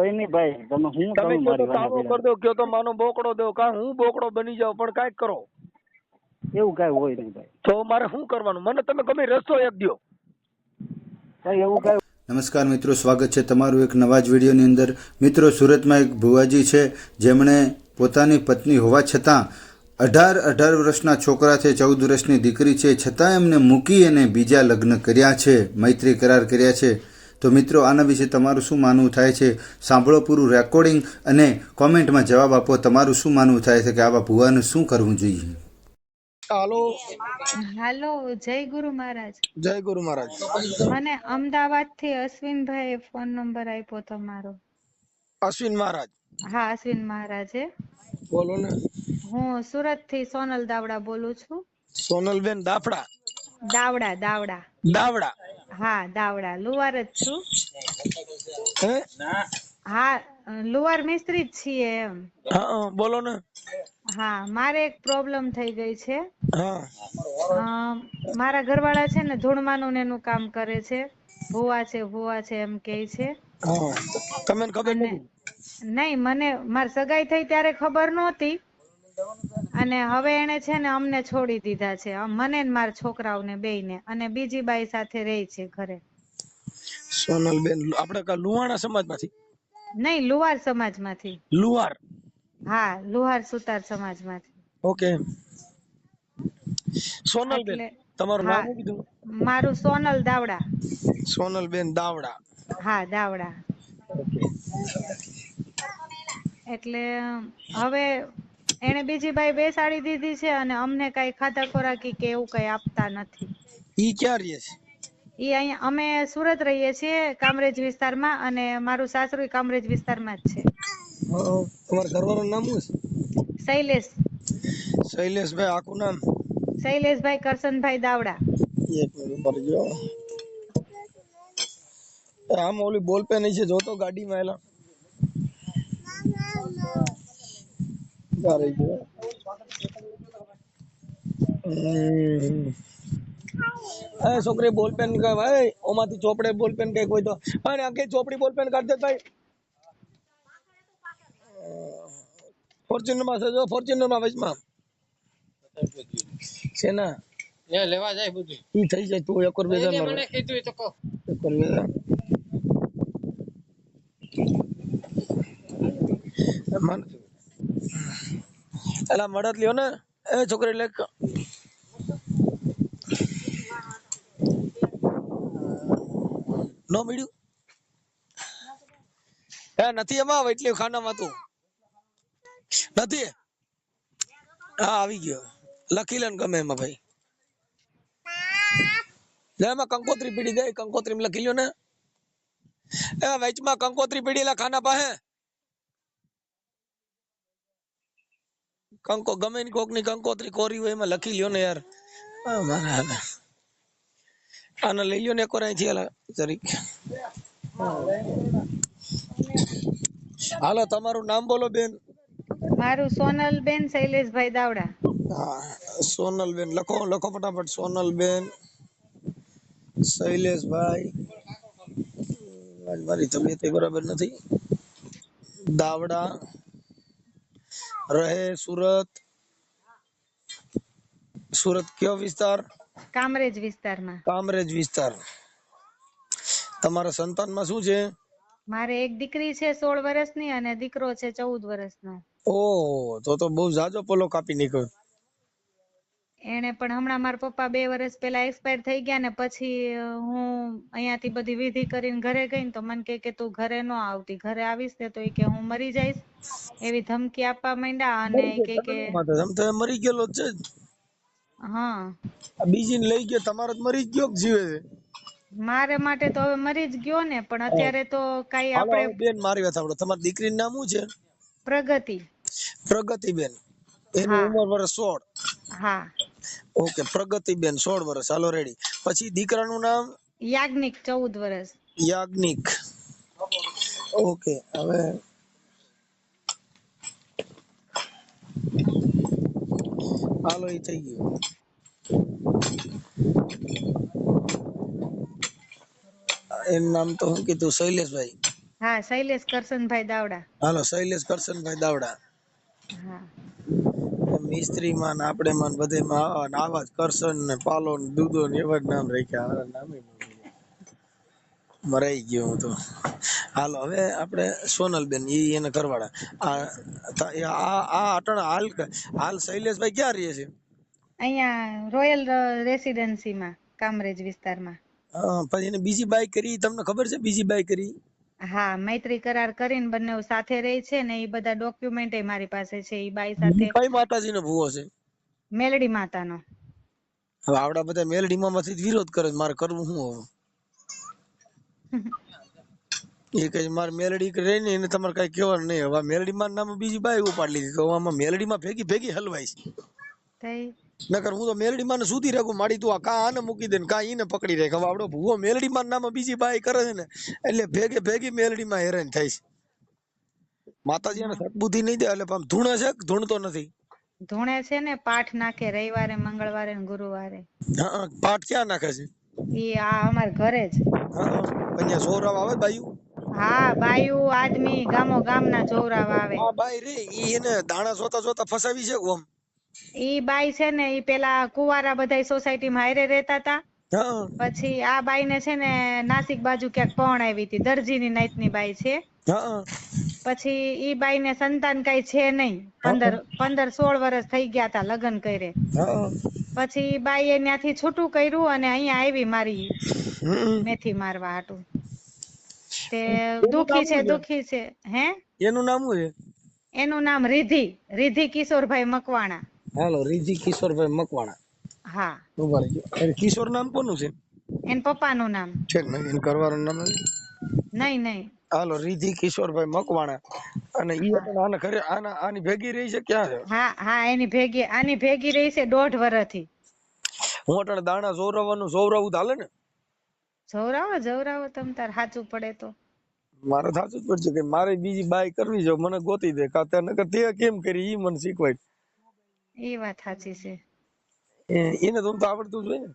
હોય નહીં ભાઈ, તમે શું તમે કરું કયો તો મારી વાહે તાવો પેલા? કરી દો, કયો તો માનો બોકડો દો, કા હું બોકડો બની જાઉં, પણ કાંઈક કરો. એવું કાંઈ હોય નહીં ભાઈ, તો મારે શું કરવાનું? મને તમે ગમે રસ્તો એક દો. ભાઈ એવું કાંઈ. નમસ્કાર મિત્રો, સ્વાગત છે તમારું એક નવા જ વિડીયોની અંદર. મિત્રો, સુરતમાં એક ભુવાજી છે જેમણે પોતાની પત્ની હોવા છતાં 18 વર્ષના છોકરા છે, 14 વર્ષની દીકરી છે, છતાં એમને મૂકી અને બીજા લગ્ન કર્યા છે, મૈત્રી કરાર કર્યા છે. તો મિત્રો, આના વિશે તમારું શું માનવું થાય છે? સાંભળો પૂરું રેકોર્ડિંગ અને કોમેન્ટમાં જવાબ આપો. તમારું શું માનવું થાય છે કે આવા ભુવાને શું કરવું જોઈએ? હાલો. હાલો, જય ગુરુ મહારાજ. જય ગુરુ મહારાજ. મને અમદાવાદ થી અશ્વિનભાઈ ફોન નંબર આપ્યો તમારો. અશ્વિન મહારાજ? હા, અશ્વિન મહારાજે. બોલો ને. હું સુરત થી સોનલ દાવડા બોલું છું. સોનલબેન દાફડા? દાવડા દાવડા. દાવડા? હા, દાવડા. લુવાર જ છું. હે? હા, લુવાર મિસ્ત્રી જ છીએ એમ. હા, બોલો ને. હા, મારે એક પ્રોબ્લેમ થઈ ગઈ છે. હા. મારા ઘરવાળા છે ને ધૂળમાનું ને એનું કામ કરે છે. ભુવા છે એમ કે છે. હા, તમને ખબર અને નથી? નહીં, મને મારી સગાઈ થઈ ત્યારે ખબર નહોતી. અને હવે એને છે ને અમને છોડી દીધા છે, મને ને મારા છોકરાઓને બેયને, અને બીજી બાઈ સાથે રહે છે ઘરે. સોનલબેન આપણે લુહાણા સમાજમાંથી? નહીં, લુહાર સમાજમાંથી. લુહાર? હા, લુહાર સુતાર સમાજમાંથી. ઓકે. સોનલબેન, એટલે તમારું નામ હા, શું કીધું? મારું સોનલ દાવડા. સોનલબેન દાવડા? હા, દાવડા. એટલે હવે એને બીજી બાઈ બેસાડી દીધી છે અને અમને કઈ ખાધા ખોરાકી કે એવું કઈ આપતા નથી. ઈ ક્યાં રહે છે? ઈ અહીંયા અમે સુરત રહીએ છીએ, કામરેજ વિસ્તારમાં, અને મારું સાસરું કામરેજ વિસ્તારમાં જ છે. તમારા ઘરવાળાનું નામ શું છે? શૈલેષ. શૈલેષભાઈ આખું નામ? શૈલેષભાઈ કરશનભાઈ દાવડા. એક મિનિટ પર જો. આમ ઓલી બોલ પે નહીં છે, જોતો ગાડીમાં એલા. ગાડી જો. એ છોકરી બોલ પેન કે ભાઈ, ઓમાંથી ચોપડે બોલ પેન કઈ કોઈ તો અને આખી ચોપડી બોલ પેન કાઢ દે ભાઈ. ફોર્ચ્યુનર માં છે, જો ફોર્ચ્યુનર માં વચમાં છે ને એ લેવા જાય બધું ઈ થઈ જાય. તું એક વાર બે મને કીધું તો કહો એક વાર બે મન એલા મળત લ્યો ને. એ છોકરી લેક નો મળ્યું? એ નથી એમાં એટલે ખાનામાં તું નથી. હા, આવી ગયો. લખી લે ગમે એમાં ભાઈ. એમાં કંકોત્રી પીડી દે, કંકોત્રી લખી લ્યો ને. એ વચમાં કંકોત્રી પીડી ખાના પાસે. કંકો ગમે ની કોક ની કંકોત્રી કોરી હોય એમાં લખી લ્યો ને યાર. આને લઈ લ્યો ને એક વાર અહીંથી એલા જરીક. હાલો, તમારું નામ બોલો બેન. મારું સોનલબેન શૈલેષભાઈ દાવડા. હા, સોનલબેન લખો, લખો ફટાફટ. સોનલબેન શૈલેષભાઈ, મારી તબિયત બરાબર નથી. દાવડા, રહે સુરત. સુરત કયો વિસ્તાર? કામરેજ વિસ્તારમાં. કામરેજ વિસ્તાર. તમારા સંતાનમાં શું છે? મારે એક દીકરી છે 16 વર્ષની અને દીકરો છે 14 વર્ષનો. ઓહ, તો બહુ જાજો પોલો કાપી નીકળ્યો. એને પણ હમણાં મારા પપ્પા 2 વર્ષ પહેલા એક્સપાયર થઈ ગયા ને પછી હું અહીંયાથી બધી વિધિ કરીને ઘરે ગઈ ને તો મને કે તું ઘરે ન આવતી, ઘરે આવીશ ને તો એ કે હું મરી જઈશ, એવી ધમકી આપવા માંડ્યા. અને કે તો મરી ગયેલો છે. હા, બીજી ને લઈ ગયો, તમારો જ મરી ગયો કે જીવે છે? મારે માટે તો હવે મરી જ ગયો ને, પણ અત્યારે તો કઈ હાલો આપણે. હવે બેન મારી વાત સાંભળો. તમારી દીકરીનું નામ શું છે? પ્રગતિ. પ્રગતિબેન. એની હા ઉંમર વર્ષ 16? હા. ઓકે, પ્રગતિબેન 16 વર્ષ. હાલો રેડી. પછી દીકરાનું નામ? યાજ્ઞિક 14 વર્ષ. યાજ્ઞિક. ઓકે, હવે હાલો એ થઈ ગયું. એનું નામ તો શું કીધું? શૈલેષભાઈ. હા, શૈલેષ કરશનભાઈ દાવડા. હાલો શૈલેષ કરશનભાઈ દાવડા. હા. મિસ્ત્રીમાં ને આપણે માં બધેમાં આવા જ કરશન ને પાલો ને દૂધો ને એવા જ નામ રાખ્યા. હારા નામે મરાઈ ગયો હું તો. હાલો હવે આપણે સોનલબેન એને કરવાડા. આ અટણ હાલ શૈલેષભાઈ ક્યાં રહે છે? અહીંયા રોયલ રેસિડેન્સીમાં કામરેજ વિસ્તારમાં. પછી એને બીજી બાઈ કરી, તમને ખબર છે બીજી બાઈ કરી? હા, મૈત્રી કરાર કરીને બંને સાથે રહે છે ને એ બધા ડોક્યુમેન્ટ મારી પાસે છે. એ બાઈ સાથે કઈ માતાજીનો ભૂવો છે? મેલડી માતાનો. હવે આવડા બધા મેલડીમાં માંથી વિરોધ કરે મારે કરવું શું હવે? એ કઈ મારે મેલડી રહી ને એને તમારે કઈ કહેવાનું નહીં. હવે મેલડી માં નામે બીજી બાઈ ઉપાડી લીધી તો આમાં મેલડી માં ભેગી ભેગી હલવાઈશ. નકર હું તો મેલડી માં સુધી રાખું માડી તું કા આને મૂકી દે ને કા ઈને પકડી રાખ. હવે આવડો ભૂવો મેલડી માં નામે બીજી બાઈ કરે છે ને એટલે ભેગે ભેગી મેલડી માં હેરાન થાય છે. માતાજી એને સદબુદ્ધિ નહીં દે એટલે ધૂણે છે ધૂણતો નથી. ધૂણે છે ને પાઠ નાખે રવિવારે, મંગળવારે ને ગુરુવારે. હા, પાઠ ક્યાં નાખે છે? ઈ આ અમાર ઘરે જ. હા, અહીંયા સોરાવ આવે બાયું? હા, બાયું આદમી ગામો ગામના જોરાવ આવે. આ બાઈ રે ઈ એને દાણા જોતા જોતા ફસાવી છે ઓમ. ઈ બાઈ છે ને ઈ પેલા કુવારા બધા સોસાયટી માં હારે રહેતા હતા. પછી આ બાઈ ને છે ને નાસિક બાજુ ક્યાંક પણ આવી હતી. દરજીની નાઈટની બાઈ છે. પછી ઈ બાઈ ને સંતાન કઈ છે નહીં. 15-16 વર્ષ થઈ ગયા તા લગ્ન કરે. પછી બાઈ એ ત્યાંથી છૂટું કર્યું અને અહીંયા આવી મારી મેથી મારવા હાટું. તે દુખી છે. હે, એનું નામ શું છે? એનું નામ રિધિ કિશોરભાઈ મકવાણા. હાલો, રિધિ કિશોરભાઈ મકવાણા. હા. કિશોર નામ કોનું છે? એન પપ્પાનું નામ છે. એન કરવાનું નામ નહીં. હાલો, રિધિ કિશોરભાઈ મકવાણા. અને ઈ આના ઘરે આની ભેગી રહી છે ક્યાં છે? હા, આની ભેગી રહી છે 1.5 વર્ષથી. હું અટાણે દાણા જોરાવવાનું ચાલે ને? જવરાવો તમ તાર સાચું પડે તો. મારે સાચું જ પડશે કે મારે બીજી બાઈ કરવી છે. મને ગોતી દે કાતે નકર તે કેમ કરી ઈ મને શીખવાય. એ વાત સાચી છે. એને તો આવડતું જ હોય ને.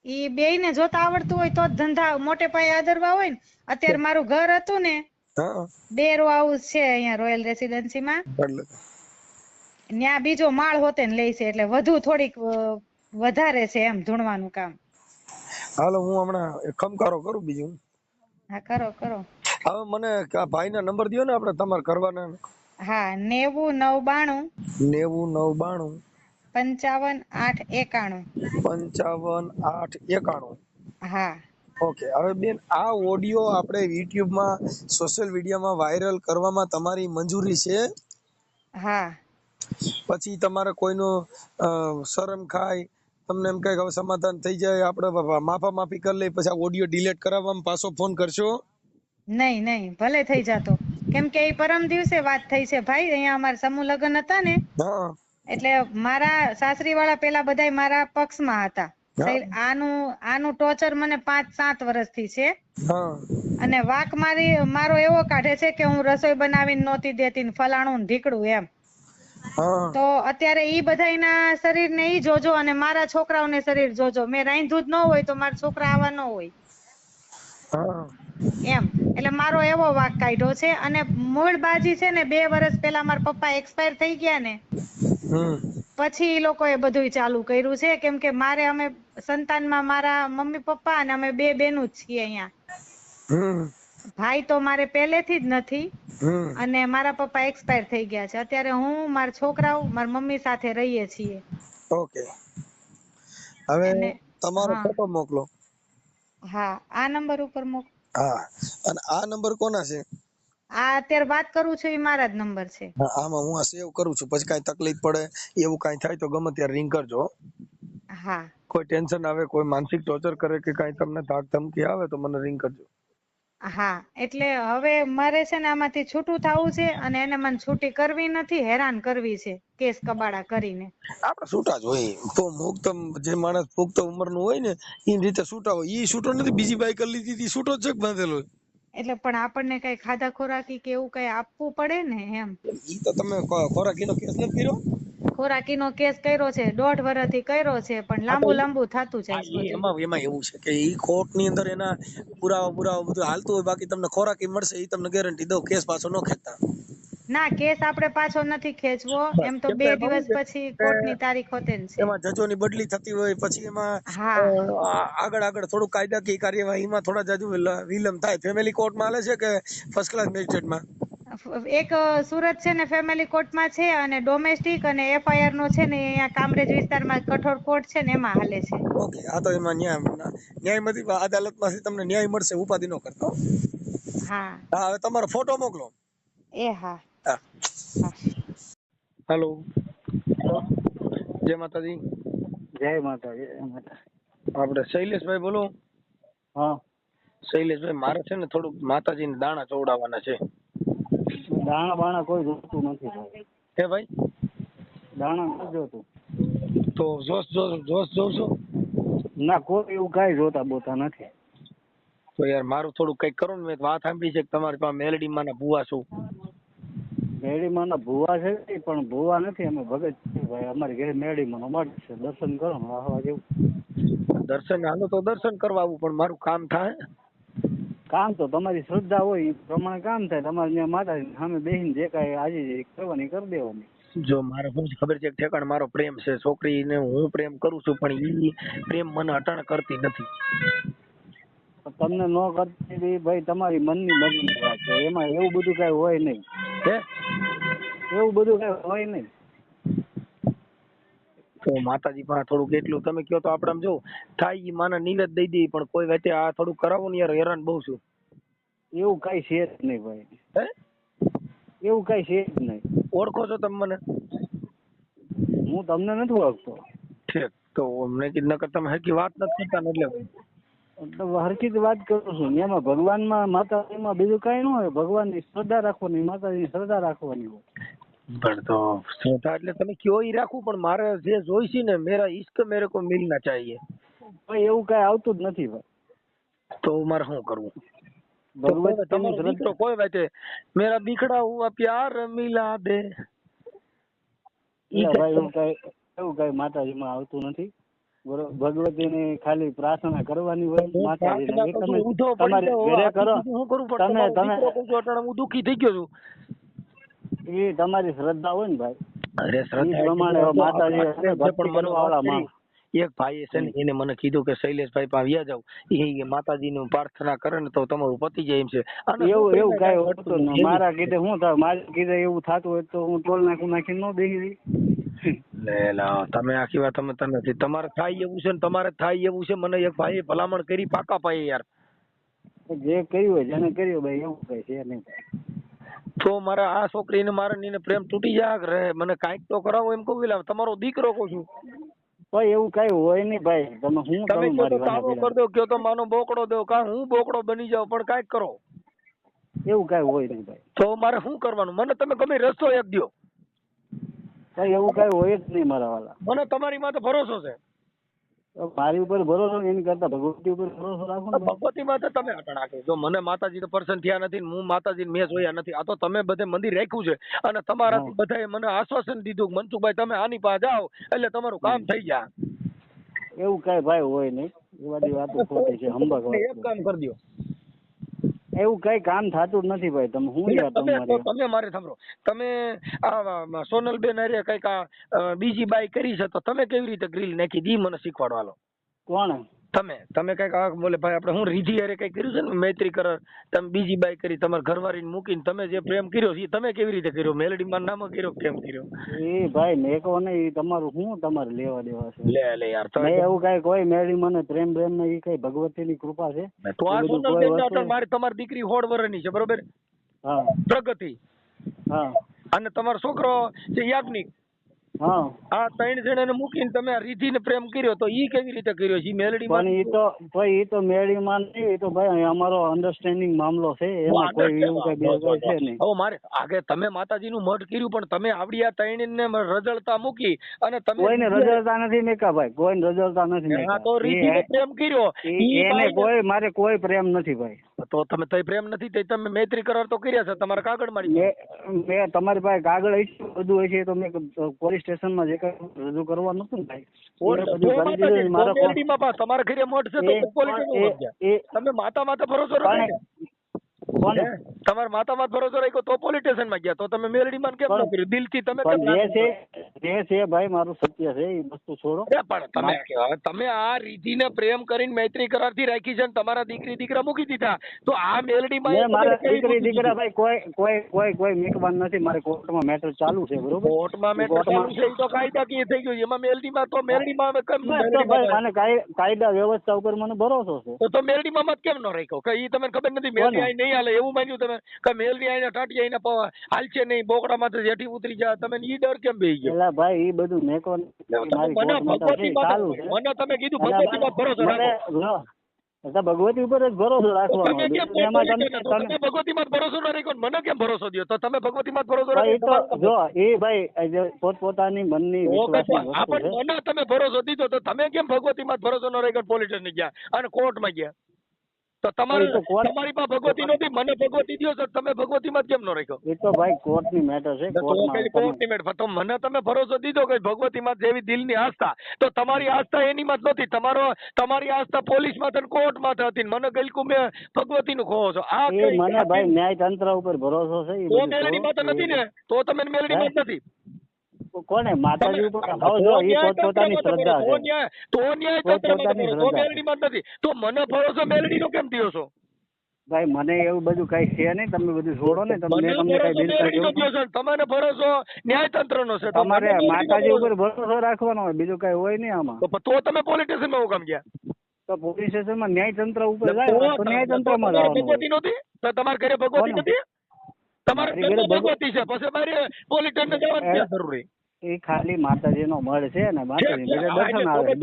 ઈ બેયને જોતા આવડતું હોય તો જ ધંધા મોટે પાયે આદરવા હોય ને. અત્યારે મારું ઘર હતું ને, 2 રો હાઉસ છે અહીંયા રોયલ રેસિડેન્સી માં. ત્યાં બીજો માળ હોતે ને લઈ છે એટલે વધુ થોડીક વધારે છે એમ ધૂણવાનું કામ. હાલો, હું હમણાં ખમકારો કરું બીજું. હા, કરો. હવે મને ભાઈ ના નંબર દયો ને આપણે તમારે કરવાના. હા, 90-992 55-891. 55-891. હા. ઓકે. હવે બેન આ ઓડિયો આપણે યુટ્યુબ માં સોશિયલ મીડિયામાં વાયરલ કરવામાં તમારી મંજૂરી છે? હા. પછી તમારે કોઈનું શરમ ખાય તમને એમ કઈ હવે સમાધાન થઈ જાય આપણે માફી કરી લઈ પછી આ ઓડિયો ડિલીટ કરાવવામાં પાછો ફોન કરશો? નહીં, ભલે થઈ જાતો. કેમ કે એ પરમ દિવસે વાત થઈ છે ભાઈ. અહીંયા અમારા સમૂહ લગ્ન હતા ને એટલે મારા સાસરી વાળા પેલા બધાય મારા પક્ષમાં હતા. આનું ટોર્ચર મને 5-7 વર્ષથી છે. અને વાક મારો એવો કાઢે છે કે હું રસોઈ બનાવીને નહોતી દેતી ને ફલાણું ને ઢીકડું એમ. તો અત્યારે ઈ બધાયના શરીર ને ઈ જોજો અને મારા છોકરાઓને શરીર જોજો. મેં રાંધ્યું જ ન હોય તો મારા છોકરા આવા ન હોય એમ. એટલે મારો એવો વાક કાઢ્યો છે. અને મૂળ બાજી છે ને 2 વર્ષ પહેલા મારા પપ્પા એક્સપાયર થઈ ગયા ને પછી ઈ લોકોએ બધું ચાલુ કર્યું છે. કેમ કે અમે સંતાનમાં મારા મમ્મી પપ્પા અને અમે 2 બેનું જ છીએ અહીંયા. ભાઈ તો મારે પહેલેથી જ નથી અને મારા પપ્પા એક્સપાયર થઈ ગયા છે. અત્યારે હું મારા છોકરાઓ મારા મમ્મી સાથે રહીએ છીએ. ઓકે. હવે તમારો ફોટો મોકલો. હા, આ નંબર ઉપર મોકલો. હા. અને આ નંબર કોના છે? આ અત્યારે વાત કરું છું એ મારા જ નંબર છે. આમાં હું આ સેવ કરું છું. પછી કઈ તકલીફ પડે એવું કઈ થાય તો ગમે ત્યારે રિંગ કરજો. હા. કોઈ ટેન્શન આવે, કોઈ માનસિક ટોર્ચર કરે કે કઈ તમને ધાક ધમકી આવે તો મને રિંગ કરજો. હા, એટલે હવે મારે છે ને આમાંથી છૂટું થવું છે અને એને મને છૂટી કરવી નથી, હેરાન કરવી છે કેસ કબાડા કરીને. આપણે છૂટા જ હોય તો મુક્ત જે માણસ પુખ્ત ઉંમરનું હોય ને એ રીતે છૂટા હોય. ઈ છૂટો નથી, બીજી બાઈ કરી લીધી છૂટો જ બાંધેલો. એટલે પણ આપણને કઈ ખાધા ખોરાકી કે એવું કઈ આપવું પડે ને એમ. ઈ તો તમે ખોરાકીનો કેસ નથી કર્યો? ખોરાકીનો કેસ કર્યો છે 1.5 વર્ષથી કર્યો છે પણ લાંબુ થતું જાય છે બધું. એમાં એવું છે કે ઈ કોર્ટ ની અંદર એના પુરાવા બધું હાલતું હોય, બાકી તમને ખોરાકી મળશે ઈ તમને ગેરંટી દઉં. કેસ પાછો ન ખેંચતા. ના, કેસ આપણે પાછો નથી ખેંચવો, એમ તો 2 દિવસ પછી કોર્ટની તારીખ હોતે છે. એમાં જજોની બદલી થતી હોય, પછી એમાં આગળ થોડું કાયદાકીય કાર્યવાહીમાં થોડા જાજુ વિલંબ થાય. ફેમિલી કોર્ટમાં હાલે છે કે ફર્સ્ટ ક્લાસ મેજિસ્ટ્રેટમાં? એક સુરત છે ને ફેમિલી કોર્ટમાં છે, અને ડોમેસ્ટિક અને FIR નો છે ને અહીંયા કામરેજ વિસ્તારમાં કઠોર કોર્ટ છે ને એમાં હાલે છે. ઓકે, આ તો એમાં ન્યાયમતી અદાલતમાંથી તમને ન્યાય મળશે, ઉપાધિ ન કરતો. હા, હવે તમારો ફોટો મોકલો. હા. હેલો, જય માતાજી. જય માતાજી. આપણે શૈલેષભાઈ બોલો. હા, શૈલેષભાઈ, મારે છે ને થોડુંક માતાજીને દાણા ચોવડાવવાના છે. દાણા બાણા કોઈ જોતું નથી ભાઈ. હે ભાઈ? દાણા નથી જોતું. તો જોશ જોશો? ના, કોઈ એવું કાંઈ જોતા બોતા નથી. તો યાર મારું થોડું કઈક કરો ને. મેં વાત સાંભળી છે કે તમારી પાસે મેલડીમાં ના ભૂવા છું. મેળીમાં ના ભૂવા છે પણ ભૂવા નથી, અમે ભગત છીએ ભાઈ. અમારી ઘરે મેળીમાં મઠ છે, દર્શન કરો ને આવા જેવું. દર્શન હાલો તો દર્શન કરવા આવું, પણ મારું કામ થાય. કામ તો તમારી શ્રદ્ધા હોય એ પ્રમાણે કામ થાય. તમારે ત્યાં માતાજી સામે બેસીને જે કાંઈ આજે કરવાની કરી દેવાની. જો મારે શું ખબર છે, ઠેકાણ મારો પ્રેમ છે, છોકરીને હું પ્રેમ કરું છું, પણ ઈ પ્રેમ મને અટાણ કરતી નથી. તમને ન કરતી ભાઈ તમારી મનની મરજીની વાત છે, એમાં એવું બધું કાંઈ હોય નહીં. હે? એવું બધું કાંઈ હોય નહીં. તો માતાજી પાસે થોડુંક એટલું તમે કહો તો આપણે આમ જો થાય ઈ માના નિવેદ દઈ દઈ, પણ કોઈ વાતે આ થોડું કરાવો ને યાર, હેરાન બહુ છું. એવું કાંઈ છે જ નહીં ભાઈ. હે? એવું કાંઈ છે જ નહીં. ઓળખો છો તમે મને? હું તમને નથી ઓળખતો. ઠીક, તો મેં કીધું નકર તમે હરકી વાત નથી કરતા ને એટલે હરકી જ વાત કરું છું. એમાં ભગવાનમાં માતાજીમાં બીજું કાંઈ ન હોય. ભગવાનની શ્રદ્ધા રાખવાની, માતાજીની શ્રદ્ધા રાખવાની હોય. પણ તો શ્રદ્ધા એટલે તમે કયો ઈ રાખવું, પણ મારે જે જોઈશે ને, મેરા ઇશ્ક મેરે કો મિલના ચાહીએ. ભાઈ એવું કાંઈ આવતું જ નથી ભાઈ. તો મારે શું કરવું? ભગવાન તમારો દીકરો કોઈ વાતે મેરા બીખડા હુઆ પ્યાર મિલા દે. ભાઈ એવું કાંઈ માતાજીમાં આવતું નથી. ભગવતીને ખાલી પ્રાર્થના કરવાની હોય. માતાજીને તમારી ઘરે કરો. હું દુઃખી થઈ ગયો છું. એ તમારી શ્રદ્ધા હોય ને ભાઈ. અરે શ્રદ્ધા પ્રમાણે માતાજી ભક્તિ કરવાવાળા એક ભાઈ છે ને, એને મને કીધું કે શૈલેષભાઈ પાસે આવ્યા જાવ, એ માતાજીની પ્રાર્થના કરે ને તો તમારું પતિ જાય એમ છે. એવું કાંઈ હોતું નહીં. મારા કીધે શું થાય? મારે કીધે એવું થતું હોય તો હું ટોલ નાખી ન બેસી. તમે આખી વાત સમજતા નથી. તમારે થાય એવું છે ને તમારે થાય એવું છે. મને એક ભાઈ ભલામણ કરી પાકા પાયે યાર. જે કર્યું હોય જેને કર્યું ભાઈ, એવું કઈ છે નહીં. તો મારા આ છોકરીને મારે નીને પ્રેમ તૂટી જાય રહે, મને કાંઈક તો કરાવો એમ કહું. તમારો દીકરો કહું છું ભાઈ. એવું કઈ હોય નહીં ભાઈ. તમે હું કરી દો, કયો તો માનો બોકડો દો, કા હું બોકડો બની જાઉં, પણ કાંઈક કરો. એવું કઈ હોય નહીં ભાઈ. તો મારે શું કરવાનું? મને તમે ગમે રસ્તો એક દો ભાઈ. એવું કઈ હોય જ નહીં મારા વાલા. મને તમારી માં તો ભરોસો છે. મારી ઉપર ભરોસો એની કરતા ભગવતી ઉપર ભરોસો રાખો. ભગવતી માં તમે અટણ રાખે. જો મને માતાજી પર્સન થયા નથી, હું માતાજી મેં જોયા નથી. આ તો તમે બધે મંદિર રાખ્યું છે, અને તમારાથી બધાએ મને આશ્વાસન દીધું મનસુખભાઈ તમે આની પાસે જાઓ એટલે તમારું કામ થઈ જાય. એવું કઈ ભાઈ હોય નહીં. એ બધી વાતો ખોટી છે. એક કામ કરી દો. એવું કઈ કામ થતું જ નથી ભાઈ. તમે હું યાર તમે મારે સાંભળો, તમે આ સોનલબેન અરે કઈક બીજી બાઈ કરી છે, તો તમે કેવી રીતે ગ્રીલ નાખી દી મને શીખવાડવાલો. કોણ? તમે કઈક બોલે ભાઈ આપણે હું રીધી અરે કઈ કર્યું છે ને, મૈત્રી કર તમે બીજી બાઈ કરી, તમારે ઘરવાળીને મૂકીને તમે જે પ્રેમ કર્યો છે તમે કેવી રીતે કર્યો? મેલડીમાં નામ કર્યો કેમ કર્યો? એ ભાઈ મેકો નહીં. તમારું શું તમારે લેવા દેવા છે? લે યાર એવું કઈ કોઈ મેલડીમાં પ્રેમ ને એ કઈ ભગવતીની કૃપા છે. તો આ સોનલબેન મારી તમારી દીકરી 16 વર્ષની છે બરોબર? હા. પ્રગતિ. હા. અને તમારો છોકરો છે યાજ્ઞિક. હા. આ 3 જણાને મૂકીને તમે રીધીને પ્રેમ કર્યો, તો ઈ કેવી રીતે કર્યો છે? મેલડીમાં પણ ઈ તો મેલડીમાં નહીં. એ તો ભાઈ અમારો અન્ડરસ્ટેન્ડિંગ મામલો છે. એમાં કોઈ એવું કઈ બે છે નહીં. હવે મારે આગે તમે માતાજીનું મઢ કર્યું, પણ તમે આવડી આ 3 ને રજળતા મૂકી અને તમે કોઈને રજળતા નથી મેકા ભાઈ. કોઈને રજળતા નથી મેકા. તો રીધીને પ્રેમ કર્યો એને કોઈ મારે કોઈ પ્રેમ નથી ભાઈ. તો તમે તઈ પ્રેમ નથી તે તમે મૈત્રી કરાર તો કર્યા છે, તમારા કાગળ મારી મેં તમારી પાસે કાગળ હશે બધું હશે તો મેં પોલીસ સ્ટેશનમાં જે કઈ રજૂ કરવાનું હતું ને ભાઈ તમારા ઘરે મઠ છે તો પોલીસ તમે માતા ભરોસો રાખો, તમારા માતા ભરોસો રાખ્યો તો પોલીસ સ્ટેશન માં ગયા, તો તમે મેલડીમાં કેમ ન કર્યું દિલથી? તમે જે છે ભાઈ મારું સત્ય છે એ વસ્તુ છોડો. પણ તમે આ રીતિને પ્રેમ કરીને મૈત્રી કરાર થી રાખી છે, તમારા દીકરી દીકરા મૂકી દીધા, તો આ મેલડીમાં મારા દીકરી દીકરા ભાઈ કોઈ મેકવાન નથી, મારે કોર્ટમાં મેટર ચાલુ છે. બરોબર, કોર્ટમાં મેટર ચાલુ છે તો કાયદાકીય થઈ ગયું, એમાં મેલડીમાં તો મેલડીમાં કેમ મને કાયદા વ્યવસ્થા ઉપર મને ભરોસો છે. તો મેલડીમાં મત કેમ ન રાખ્યો? કે ઈ તમને ખબર નથી મેલડી આઈ નહીં હાલે એવું માન્યું તમે કે મેલડી આઈને ટાટી આઈને હાલશે નહીં, બોકડા માંથી જેઠી ઉતરી જાય, તમે ઈ ડર કેમ બેહી ગયો? એલા ભાઈ ઈ બધું મેકવાન મને તમે કીધું ભગવતીમાં ભરોસો રાખો, ભગવતી ઉપર જ ભરોસો રાખવાનો. તમે ભગવતીમાં ભરોસો ના રાખ્યો, મને કેમ ભરોસો દો? તો તમે ભગવતીમાં ભરોસો રાખો. જો એ ભાઈ પોતપોતાની મનની મને તમે ભરોસો દીધો તો તમે કેમ ભગવતીમાં ભરોસો ન રાખ્યો? પોલીસ સ્ટેશન ગયા અને કોર્ટમાં ગયા, તો તમારી પાસે ભગવતી નથી, મને ભગવતી દો તો તમે ભગવતીમાં કેમ ન રાખ્યો? એ તો ભાઈ કોર્ટની મેટર છે. કોર્ટની મેટર તો મને તમે ભરોસો દીધો કે ભગવતીમાં જેવી દિલની આસ્થા, તો તમારી આસ્થા એનીમાં જ નથી, તમારી આસ્થા પોલીસમાં અને કોર્ટમાં હતી, મને ગલકું મેં ભગવતીનું ખોવો છો. આ મને ભાઈ ન્યાયતંત્ર ઉપર ભરોસો છે. તો મેલડીમાં તો નથી ને, તો તમે મેલડીમાં જ નથી. કોને માતાજી ઉપર પોતાની શ્રદ્ધા છે, તો ન્યાય મેલડીમાં નથી, તો મને ભરોસો મેલડીનો કેમ થયો છો? ભાઈ મને એવું બધું કઈ છે નહીં, તમે બધું છોડો ને. તમને ભરોસો ન્યાયતંત્રનો છે, તમારે માતાજી ઉપર ભરોસો રાખવાનો હોય, બીજું કઈ હોય નહીં આમાં. તો તમે પોલીસ સ્ટેશનમાં કામ ગયા? તો પોલીસ સ્ટેશનમાં ન્યાયતંત્ર ઉપર જાય તો ન્યાયતંત્રમાં ભગવતી નથી, તો તમારા ઘરે ભગવતી નથી? તમારા ઘરે ભગવતી છે, પછી મારે પોલીસ સ્ટેશન જવાની ક્યાં જરૂરી? એ ખાલી માતાજી નો મઢ છે ને, માતાજી દર્શન આવે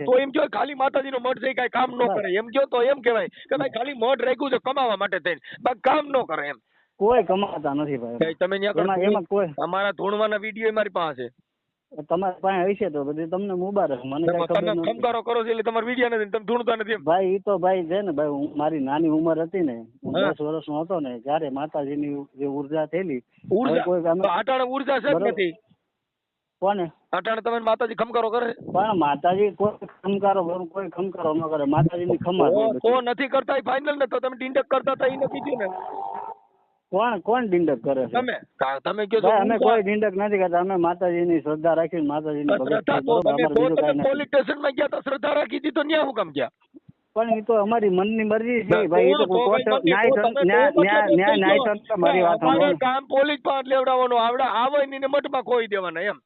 તો એમ કહો ખાલી માતાજી નો મઢ છે કઈ કામ ન કરે, એમ કહો તો એમ કહેવાય કે ભાઈ ખાલી મઢ રાખ્યું છે કમાવા માટે થઈને, બાકી કામ ન કરે એમ. કોઈ કમાતા નથી ભાઈ. તમે એમાં કોઈ અમારા ધૂણવાના વિડીયો મારી પાસે છે, તમારી પાસે હશે તો બધી તમને મુબારક. મને તમે ખમકારો કરો છો એટલે તમારા વિડીયો નથી, તમે ધૂણતા નથી. ભાઈ ઈ તો ભાઈ છે ને ભાઈ, મારી નાની ઉંમર હતી ને, હું 10 વર્ષનો હતો ને, જયારે માતાજીની જે ઉર્જા થયેલી, અટાણે ઉર્જા છે જ નથી. કોને અટાણે તમે માતાજી ખમકારો કરે? પણ માતાજી કોઈ ખમકારો ન કરે, માતાજી ની ખમા તો નથી કરતા ફાઇનલ ને, તો તમે ડિંડક કરતા હતા એ નથી કીધું ને. કોણ ડિંડક કરે છે? તમે કહો અમે કોઈ ડિંડક નથી કરતા, અમે માતાજી ની શ્રદ્ધા રાખી, માતાજી ની પોલીસ સ્ટેશન માં ગયા તો શ્રદ્ધા રાખી હતી, તો ન્યા હું કામ ગયા? પણ એ તો અમારી મનની મરજી છે ભાઈ, એ તો ન્યાયતંત્ર મારી વાત સાંભળો. કામ પોલીસ પાસે લેવડાવવાનું, આવડે આવે ને મઠમાં ખોઈ દેવાના એમ,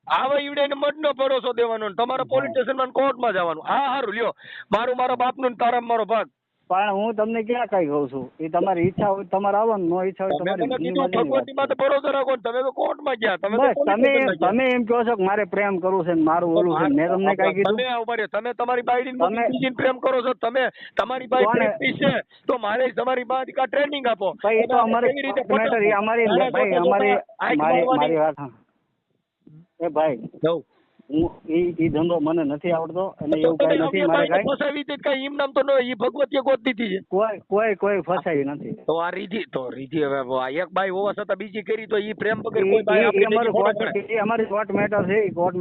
આવે ઈવડે ને મઠ નો ભરોસો દેવાનો, તમારે પોલીસ સ્ટેશન માં કોર્ટમાં જવાનું. હા સારું લ્યો, મારા બાપનું તારા મારો ભાગ. પણ હું તમને ક્યાં કઈ કહું છું, એ તમારી ઈચ્છા હોય તમારે આવવાનું, નો ઈચ્છા હોય તમારી ભરોસો રાખો. તમે તો કોર્ટમાં ગયા, તમે એમ કહો છો કે મારે પ્રેમ કરવું છે, મારું ઓલું છે, મેં તમને કઈ કીધું? તમે તમારી બાઈ પ્રેમ કરો છો, તમે તમારી બાઈ છે તો મારે તમારી બાઈ ટ્રેનિંગ આપો. ભાઈ તો અમારી વાત એ ભાઈ, હું ઈ ધંધો મને નથી આવડતો, અને એવું કઈ નથી મારે ફસાવી કઈ એમ નામ તો ઈ ભગવતીએ ગોત દીધી છે. કોઈ ફસાવી નથી. તો આ રીધી હવે એક બાઈ હોવા છતાં બીજી કરી તો ઈ પ્રેમ વગર કોઈ બાઈ અમારી કોર્ટ મેટર છે, કોર્ટ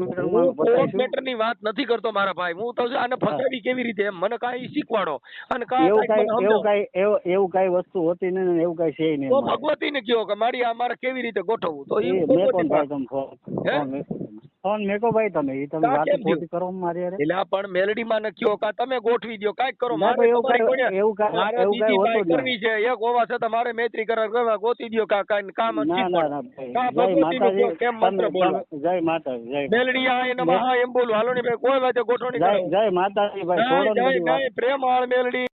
મેટર ની વાત નથી કરતો મારા ભાઈ, હું તો આને ફસાવી કેવી રીતે એમ મને કાઈ શીખવાડો. અને એવું કઈ વસ્તુ હોતી નહીં, એવું કઈ છે નહીં. તો ભગવતી ને કયો કે મારી આ મારે કેવી રીતે ગોઠવવું, તો ફોન મેકો ભાઈ, તમે વાત ખોટી કરો મારી યાર. એટલે પણ મેલડી માં ન કયો કા તમે ગોઠવી દો, કાઈક કરો. મારે એવું કઈ કરવી છે, એક હોવા છતાં મારે મૈત્રી કરાર કરવા ગોતી દો કા કામ. કેમ મંત્ર બોલો જય માતાજી, જય મેલડી આ એને મહા એમ બોલું. હાલો ને ભાઈ કોઈ વાતે ગોઠવણી જય માતાજી ભાઈ, પ્રેમ હાલ મેલડી.